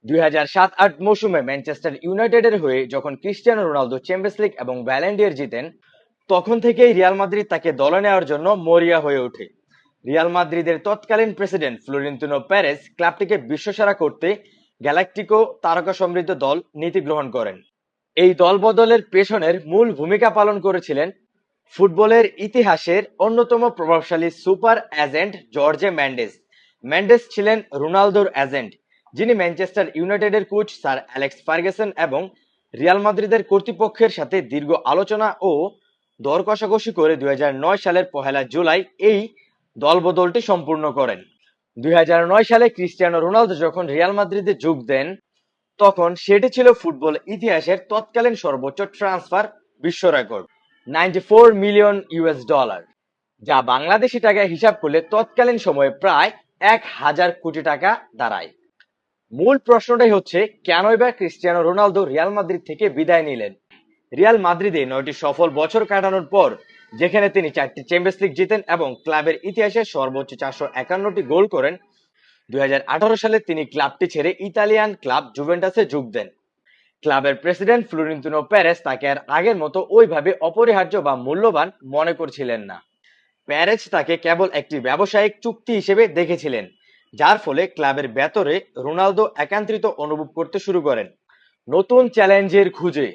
2007-08 মৌসুমে ম্যানচেস্টার ইউনাইটেডের হয়ে যখন ক্রিস্টিয়ানো রোনালদো চ্যাম্পিয়ন্স লিগ এবং ব্যালন ডি'র জিতেন, তখন থেকেই রিয়াল মাদ্রিদ তাকে দলে নেওয়ার জন্য মরিয়া হয়ে ওঠে। রিয়াল মাদ্রিদের তৎকালীন প্রেসিডেন্ট ফ্লোরেন্তিনো পেরেজ ক্লাবটিকে বিশ্বসেরা করতে গ্যালাক্টিকো তারকা সমৃদ্ধ দল নীতি গ্রহণ করেন। এই দল বদলের পেছনের মূল ভূমিকা পালন করেছিলেন ফুটবলের ইতিহাসের অন্যতম প্রভাবশালী super agent Jorge Mendes. Mendes ছিলেন রোনালদোর এজেন্ট, যিনি ম্যানচেস্টার ইউনাইটেডের কোচ স্যার অ্যালেক্স ফার্গুসন এবং রিয়াল মাদ্রিদের কর্তৃপক্ষের সাথে দীর্ঘ আলোচনা ও দর কষাকষি করে 2009 সালের 1 জুলাই এই দলবদলটি সম্পূর্ণ করেন। 2009 সালে ক্রিস্টিয়ানো রোনালদো যখন রিয়াল মাদ্রিদে যোগ দেন, তখন সেটি ছিল ফুটবল ইতিহাসের তৎকালীন সর্বোচ্চ ট্রান্সফার বিশ্ব রেকর্ড, $94 মিলিয়ন, যা বাংলাদেশি টাকায় হিসাব করলে তৎকালীন সময়ে প্রায় 1000 কোটি টাকা দাঁড়ায়। মূল প্রশ্নটাই হচ্ছে, কেনই বা ক্রিস্টিয়ানো রোনালদো রিয়াল মাদ্রিদ থেকে বিদায় নিলেন? রিয়াল মাদ্রিদে 9টি সফল বছর কাটানোর পর, যেখানে তিনি 4টি চ্যাম্পিয়ন্স লিগ জিতেন এবং ক্লাবের ইতিহাসে সর্বোচ্চ 451টি গোল করেন, 2018 সালে তিনি ক্লাবটি ছেড়ে ইতালিয়ান ক্লাব জুভেন্টাসে যোগ দেন। ক্লাবের প্রেসিডেন্ট ফ্লোরেন্তিনো পেরেজ তাকে আর আগের মতো ওইভাবে অপরিহার্য বা মূল্যবান মনে করছিলেন না। পেরেজ তাকে কেবল একটি ব্যবসায়িক চুক্তি হিসেবে দেখেছিলেন, যার ফলে ক্লাবের ভেতরে রোনালদো একান্ত্রিত অনুভব করতে শুরু করেন। নতুন চ্যালেঞ্জের খুঁজে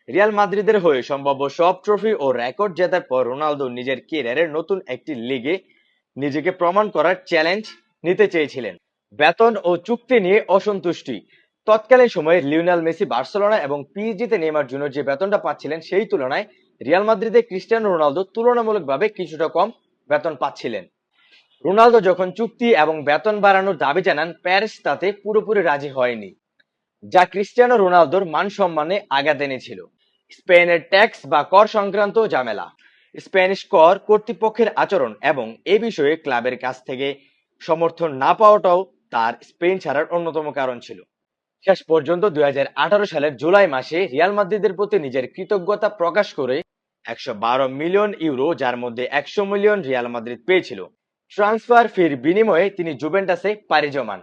রিয়াল মাদ্রিদের হয়ে সম্ভাব্য সব ট্রফি ও রেকর্ড জেতার পর রোনালদো নিজের ক্যারিয়ারের নতুন একটি লিগে নিজেকে প্রমাণ করার চ্যালেঞ্জ নিতে চেয়েছিলেন। বেতন ও চুক্তি নিয়ে অসন্তুষ্টি তৎকালীন সময়ে লিওনেল মেসি বার্সেলোনা এবং পিএসজিতে নেইমার জুনিয়র যে বেতনটা পাচ্ছিলেন, সেই তুলনায় রিয়াল মাদ্রিদে ক্রিস্টিয়ানো রোনালদো তুলনামূলকভাবে কিছুটা কম বেতন পাচ্ছিলেন। রোনালদো যখন চুক্তি এবং বেতন বাড়ানোর দাবি জানান, পেরেজ তাতে পুরোপুরি রাজি হয়নি, যা ক্রিস্টিয়ানো রোনালদোর মান সম্মানে আঘাত এনেছিল। স্পেনের ট্যাক্স বা কর সংক্রান্ত ঝামেলা, স্প্যানিশ কর কর্তৃপক্ষের আচরণ এবং এ বিষয়ে ক্লাবের কাছ থেকে সমর্থন না পাওয়াটাও তার স্পেন ছাড়ার অন্যতম কারণ ছিল। শেষ পর্যন্ত 2018 সালের জুলাই মাসে রিয়াল মাদ্রিদের প্রতি নিজের কৃতজ্ঞতা প্রকাশ করে 112 মিলিয়ন ইউরো, যার মধ্যে 100 মিলিয়ন রিয়াল মাদ্রিদ পেয়েছিল, ট্রান্সফার ফির বিনিময়ে তিনি জুভেন্টাসে পাড়ি জমান।